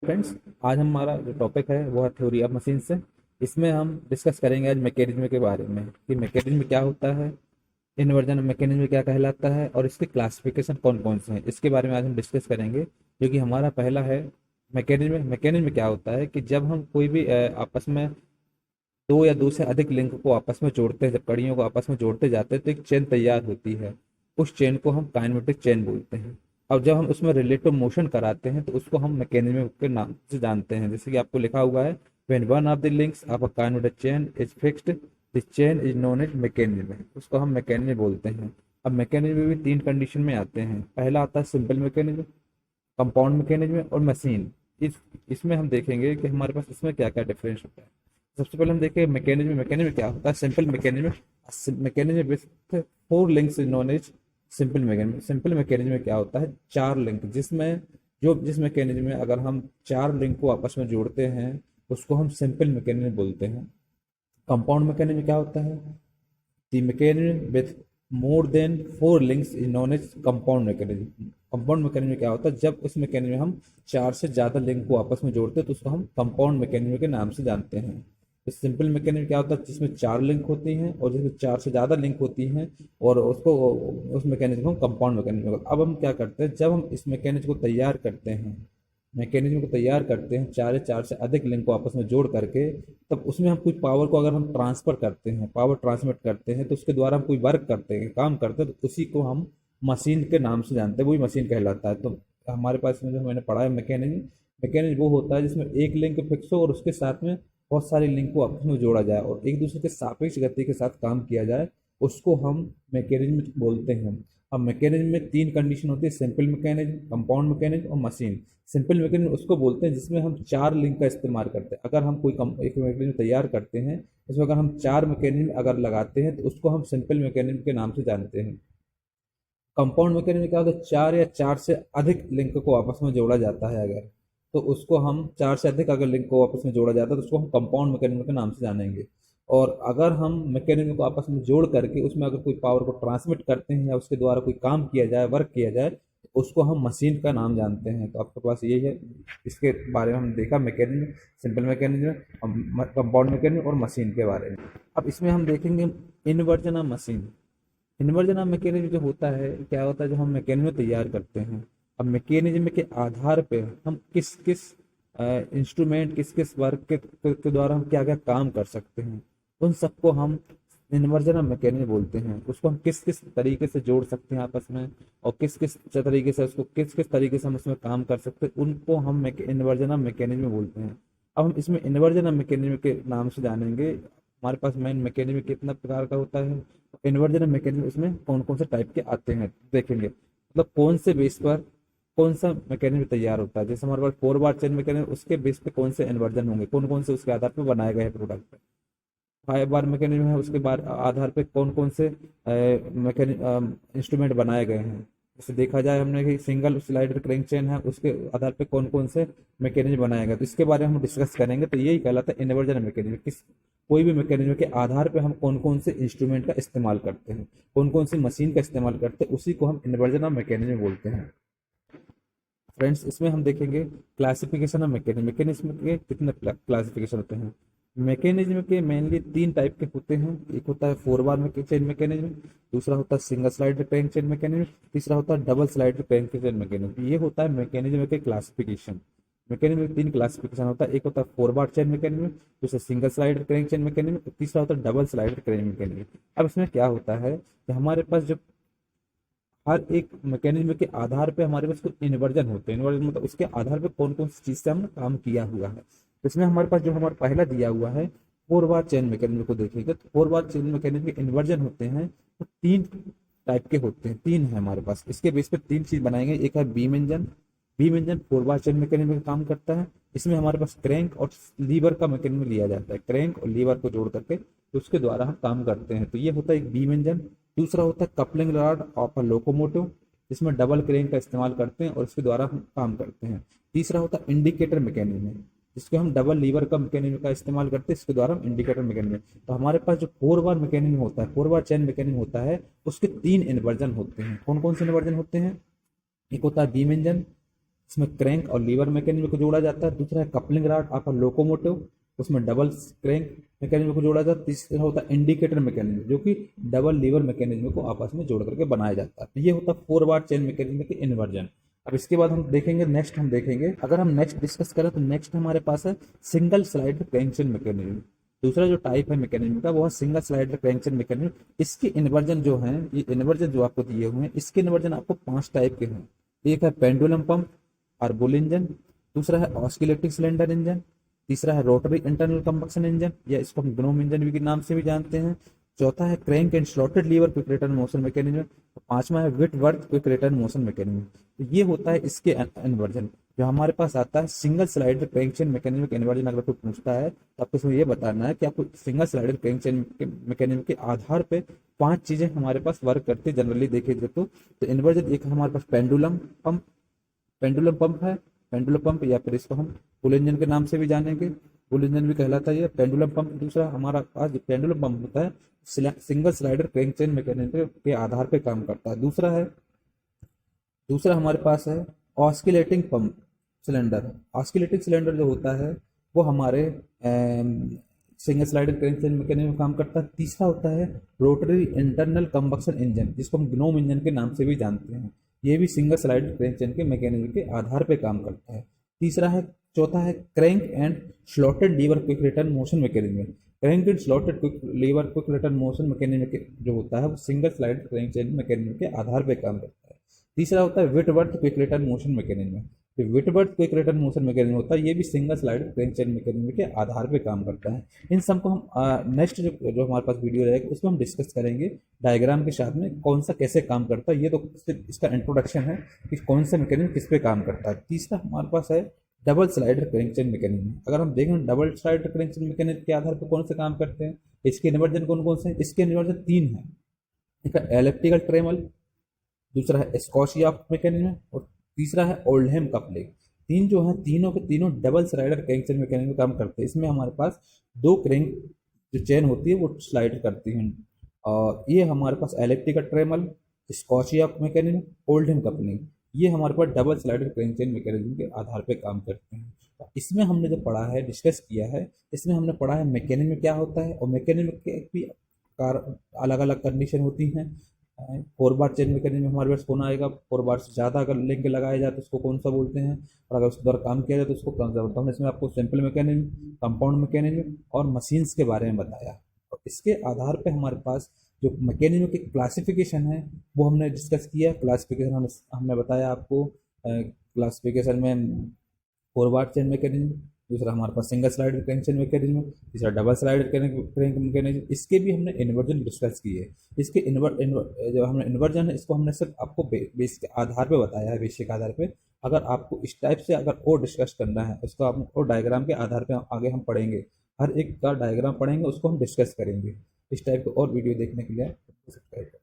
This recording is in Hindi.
फ्रेंड्स, आज हमारा जो टॉपिक है वो है थ्योरी ऑफ मशीन से। इसमें हम डिस्कस करेंगे आज मैकेनिज्म के बारे में कि मैकेनिज्म क्या होता है, इन्वर्जन मैकेनिज्म क्या कहलाता है और इसके क्लासिफिकेशन कौन कौन से हैं, इसके बारे में आज हम डिस्कस करेंगे। जो कि हमारा पहला है मैकेनिज्म। मैकेनिज्म क्या होता है कि जब हम कोई भी आपस में दो या दो से अधिक लिंक को आपस में जोड़ते हैं, जब कड़ियों को आपस में जोड़ते जाते हैं तो एक चेन तैयार होती है। उस चेन को हम काइनेमेटिक चेन बोलते हैं। और जब हम उसमें रिलेटिव मोशन कराते हैं तो उसको हम मैकेनिज्म के नाम से जानते हैं। जैसे कि आपको लिखा हुआ है, when one of the links of a kinematic chain is fixed, this chain is known as mechanism. उसको हम मैकेनिज्म बोलते हैं। अब मैकेनिज्म भी तीन कंडीशन में आते हैं। पहला आता है सिंपल मैकेनिज्म, कंपाउंड मैकेनिज्म और मशीन। इसमें हम देखेंगे कि हमारे पास इसमें क्या क्या डिफरेंस होता है। सबसे पहले हम देखें मैकेनिज्म। मैकेनिज्म क्या होता है? Simple mechanism. Mechanism with four links is known as simple mechanism. Simple mechanism में क्या होता है? चार लिंक, जिस मैकेनिज्म में अगर हम चार लिंक को आपस में जोड़ते हैं उसको हम सिंपल मैकेनिज्म बोलते हैं। कंपाउंड मैकेनिज्म क्या होता है? The mechanism with more than four links is known as compound mechanism। Compound mechanism क्या होता है? जब उस मैकेनिज्म में हम चार से ज्यादा लिंक को आपस में जोड़ते हैं तो उसको हम कंपाउंड मैकेनिज्म के नाम से जानते हैं। तो सिंपल मैकेनिज्म क्या होता है? जिसमें चार लिंक होती हैं और जिसमें चार से ज्यादा लिंक होती हैं और उसको उस मैकेनिज्म को हम कंपाउंड मैकेनिज्म। अब हम क्या करते हैं, जब हम इस मैकेनिज्म को तैयार करते हैं, मैकेनिज्म को तैयार करते हैं चार या चार से अधिक लिंक को आपस में जोड़ करके, तब उसमें हम कुछ पावर को अगर हम ट्रांसफर करते हैं, पावर ट्रांसमिट करते हैं, तो उसके द्वारा हम कोई वर्क करते हैं, काम करते हैं, तो उसी को हम मशीन के नाम से जानते हैं। वही मशीन कहलाता है। तो हमारे पास में जो मैंने पढ़ा है मैकेनिज्म, मैकेनिज्म वो होता है जिसमें एक लिंक फिक्स हो और उसके साथ में बहुत सारी लिंक को आपस में जोड़ा जाए और एक दूसरे के सापेक्ष गति के साथ काम किया जाए, उसको हम मैकेनिज्म बोलते हैं। अब मैकेनिज्म में तीन कंडीशन होती है, सिंपल मैकेनिज्म, कंपाउंड मैकेनिज्म और मशीन। सिंपल मैकेनिज्म उसको बोलते हैं जिसमें हम चार लिंक का इस्तेमाल करते हैं। अगर हम एक मैकेनिज्म तैयार करते हैं, उसमें अगर हम चार मैकेनिज्म अगर लगाते हैं तो उसको हम सिंपल मैकेनिज्म के नाम से जानते हैं। कंपाउंड मैकेनिज्म क्या होता है? चार या चार से अधिक लिंक को आपस में जोड़ा जाता है अगर, तो उसको हम चार से अधिक अगर लिंक को आपस में जोड़ा जाता है तो उसको हम कंपाउंड मैकेनिज्म के नाम से जानेंगे। और अगर हम मैकेनिज्म को आपस में जोड़ करके उसमें अगर कोई पावर को ट्रांसमिट करते हैं या उसके द्वारा कोई काम किया जाए, वर्क किया जाए, तो उसको हम मशीन का नाम जानते हैं। तो आपके पास यही है, इसके बारे में हम देखा mechanism, simple mechanism, compound mechanism और मशीन के बारे में। अब इसमें हम देखेंगे inversion of machine. Inversion of mechanism जो होता है, क्या होता है, जो हम मैकेनिज्म तैयार करते हैं, अब मैकेनिज्म के आधार पे हम किस किस इंस्ट्रूमेंट, किस किस वर्क के द्वारा हम क्या क्या काम कर सकते हैं, उन सबको हम इन्वर्जन ऑफ मैकेनिज्म बोलते हैं। उसको हम किस किस तरीके से जोड़ सकते हैं आपस में और किस किस तरीके से उसको किस किस तरीके से हम उसमें काम कर सकते हैं, उनको हम इन्वर्जन ऑफ मैकेनिज्म बोलते हैं। अब हम इसमें इन्वर्जन ऑफ मैकेनिज्म के नाम से जानेंगे। हमारे पास मेन मैकेनिज्म कितना प्रकार का होता है, इन्वर्जन ऑफ मैकेनिज्म इसमें कौन कौन से टाइप के आते हैं देखेंगे। मतलब कौन से बेस पर कौन सा मैकेनिज्म तैयार होता है। जैसे हमारे पास फोर बार चेन मैकेनिज्म, उसके बेस पे कौन से इन्वर्जन होंगे, कौन कौन से उसके आधार पर बनाए गए हैं प्रोडक्ट। फाइव बार मैकेनिज्म है, उसके बाद आधार पे कौन कौन से इंस्ट्रूमेंट बनाए गए हैं। जैसे देखा जाए हमने कि सिंगल स्लाइडर क्रैंक चेन है, उसके आधार पे कौन कौन से मैकेनिज्म बनाए गए, तो इसके बारे में हम डिस्कस करेंगे। तो यही कहलाता है इन्वर्जन मैकेनिज्म। किस कोई भी मैकेनिज्म के आधार पे हम कौन कौन से इंस्ट्रूमेंट का इस्तेमाल करते हैं, कौन कौन सी मशीन का इस्तेमाल करते हैं, उसी को हम इन्वर्जन ऑफ मैकेनिज्म बोलते हैं। फ्रेंड्स, इसमें हम देखेंगे क्लासिफिकेशन ऑफ मैकेनिज्म। मैकेनिज्म के कितने क्लासिफिकेशन होते हैं? मैकेनिज्म के मेनली तीन टाइप के होते हैं। एक होता है फोर बार में चेन मैकेनिज्म, दूसरा होता है single slider crank chain mechanism, तीसरा होता है double slider crank chain mechanism. ये होता है मैकेनिज्म के क्लासिफिकेशन। मैकेनिज्म में तीन क्लासिफिकेशन होता है, एक होता है फोर बार चेन मैकेनिज्म, दूसरा single slider crank chain mechanism, तीसरा होता है डबल स्लाइडर क्रैंक मैकेनिज्म। अब इसमें क्या होता है कि हमारे पास जो हर एक मैकेनिज्म के आधार पे हमारे पास कुछ इन्वर्जन होते हैं। इन्वर्जन मतलब उसके आधार पे कौन कौन सी चीज से हमने काम किया हुआ है। तो इसमें हमारे पास जो हमारा पहला दिया हुआ है फोर बार चेन मैकेनिज्म को देखेंगे, तो फोर बार चेन मैकेनिज्म के इन्वर्जन होते हैं तो तीन टाइप के होते हैं, तीन है हमारे पास। इसके बेस पे तीन चीज बनाएंगे। एक है beam engine. Beam engine four bar chain mechanism में काम करता है। इसमें हमारे पास क्रैंक और लीवर का मैकेनिज्म लिया जाता है, क्रैंक और लीवर को जोड़ करके तो उसके द्वारा हम काम करते हैं। तो ये होता है एक बीम इंजन। दूसरा होता है coupling rod of a locomotive, जिसमें डबल क्रैंक का इस्तेमाल करते हैं और इसके द्वारा हम काम करते हैं। तीसरा होता है इंडिकेटर मैकेनिज्म, जिसको हम डबल लीवर का मैकेनिज्म का इस्तेमाल करते हैं, इसके द्वारा हम इंडिकेटर मैकेनिज्म। तो हमारे पास जो फोर बार मैकेनिज्म होता है, फोर बार चेन मैकेनिज्म होता है, उसके तीन इन्वर्जन होते हैं। कौन कौन से इन्वर्जन होते हैं? एक होता है बीम इंजन, इसमें क्रैंक और लीवर मैकेनिज्म को जोड़ा जाता है। दूसरा है कपलिंग रॉड आपका लोकोमोटिव, उसमें डबल क्रैंक मैकेनिज्म को जोड़ा जाता है। तीसरा होता है इंडिकेटर मैकेनिज्म जो कि डबल लीवर मैकेनिज्म को आपस में जोड़ करके बनाया जाता है। तो ये होता है 4 बार चेन मैकेनिज्म की इन्वर्जन। अब इसके बाद हम देखेंगे, नेक्स्ट हम देखेंगे, अगर हम नेक्स्ट डिस्कस करें तो नेक्स्ट हमारे पास है सिंगल स्लाइड क्रैंकचेन मैकेनिज्म। दूसरा जो टाइप है मैकेनिज्म का वो है सिंगल स्लाइडर क्रैंकचेन मैकेनिज्म। इसके इन्वर्जन जो है, ये इन्वर्जन जो आपको दिए हुए हैं, इसके इन्वर्जन आपको 5 टाइप के हैं। एक है पेंडुलम पंप और बुल इंजन, दूसरा है ऑस्किलेटिंग सिलेंडर इंजन, तीसरा है रोटरी इंटरनल कंबक्शन इंजन या इसको हम ग्नोम इंजन भी के नाम से भी जानते हैं, चौथा है crank and slotted lever quick return motion mechanism, पांचवा है Whitworth quick return motion mechanism. तो ये होता है इसके इन्वर्जन। जो हमारे पास आता है सिंगल स्लाइडर क्रैंकचेन मैकेनिज्म का इन्वर्जन, अगर कोई पूछता है तो आपको इसमें ये बताना है कि आपको सिंगल स्लाइडर क्रैंकचेन मैकेनिज्म के आधार पे 5 चीजें हमारे पास वर्क करती है जनरली देखे जाए तो इन्वर्जन। एक हमारे पास पेंडुलम पंप है, पेंडुलम पंप या फिर इसको हम पुल इंजन के नाम से भी जानेंगे, पुल इंजन भी कहलाता है ये पेंडुलम पंप। दूसरा हमारा पास जो पेंडुलम पंप होता है सिंगल स्लाइडर क्रैंकचेन मैकेनिज्म के आधार पे काम करता है। दूसरा हमारे पास है oscillating pump cylinder. Oscillating cylinder जो होता है वो हमारे सिंगल स्लाइडर क्रैंकचेन मैकेनिज्म में काम करता है। तीसरा होता है रोटरी इंटरनल कंबक्शन इंजन जिसको हम ग्नोम इंजन के नाम से भी जानते हैं। ये भी सिंगल स्लाइडर क्रैंकचेन के मैकेनिज्म के आधार पे काम करता है। चौथा है crank and slotted lever quick return motion mechanism. Crank and slotted lever quick return motion mechanism जो होता है वो सिंगल स्लाइडर क्रैंकचेन मैकेनिज्म के आधार पे काम करता है। तीसरा होता है Whitworth quick return motion mechanism. जो Whitworth quick return motion mechanism होता है ये भी सिंगल स्लाइडर क्रैंकचेन मैकेनिज्म के आधार पे काम करता है। इन सबको हम नेक्स्ट जो हमारे पास वीडियो रहेगा उसमें हम डिस्कस करेंगे डायग्राम के साथ में कौन सा कैसे काम करता है। ये तो इसका इंट्रोडक्शन है कि कौन सा मैकेनिज्म किस पे काम करता है। तीसरा हमारे पास है डबल स्लाइडर क्रैंकचेन मैकेनिज्म। अगर हम देखें डबल स्लाइडर क्रैंकचेन मैकेनिज्म के आधार पर कौन से काम करते हैं, इसके इन्वर्जन कौन कौन से हैं? इसके इन्वर्जन 3 है। एक है एलिप्टिकल ट्रेमल, दूसरा है स्कॉशिया मैकेनिज्म और तीसरा है ओल्डहैम कपलिंग। तीन जो है तीनों के तीनों डबल स्लाइडर क्रैंकचेन मैकेनिज्म में काम करते हैं। इसमें हमारे पास 2 क्रैंक जो चेन होती है वो स्लाइड करती हैं और ये हमारे पास elliptical trammel, scotia mechanism, Oldham coupling, ये हमारे पास डबल स्लाइडर क्रैंकचेन मैकेनिज्म के आधार पे काम करते हैं। तो इसमें हमने जो पढ़ा है, डिस्कस किया है, इसमें हमने पढ़ा है मैकेनिज्म क्या होता है और मैकेनिज्म के भी अलग अलग कंडीशन होती हैं। 4 बार चेन मैकेनिज्म हमारे पास कौन आएगा, 4 बार से ज़्यादा अगर लिंक लगाया जाए तो उसको कौन सा बोलते हैं और अगर उस द्वारा काम किया जाए तो उसको कौन सा बोलते हैं। हमने इसमें आपको सिंपल मैकेनिज्म, कंपाउंड मैकेनिज्म और मशीन्स के बारे में बताया और इसके आधार पे हमारे पास जो मैकेनिज्म की क्लासिफिकेशन है वो हमने डिस्कस किया। क्लासिफिकेशन हमने बताया आपको। क्लासिफिकेशन में 4 बार चेन मैकेनिज्म, दूसरा हमारे पास सिंगल स्लाइडर क्रैंकचेन मैकेनिज्म, तीसरा डबल स्लाइडर क्रैंक मैकेनिज्म। इसके भी हमने इन्वर्जन डिस्कस किए। इसके जो हमने इन्वर्जन है इसको हमने सिर्फ आपको बेसिक आधार पे बताया है, बेसिक आधार पे। अगर आपको इस टाइप से अगर और डिस्कस करना है उसको आप और डायग्राम के आधार पे आगे हम पढ़ेंगे, हर एक का डायग्राम पढ़ेंगे, उसको हम डिस्कस करेंगे। इस टाइप के और वीडियो देखने के लिए सब्सक्राइब करें।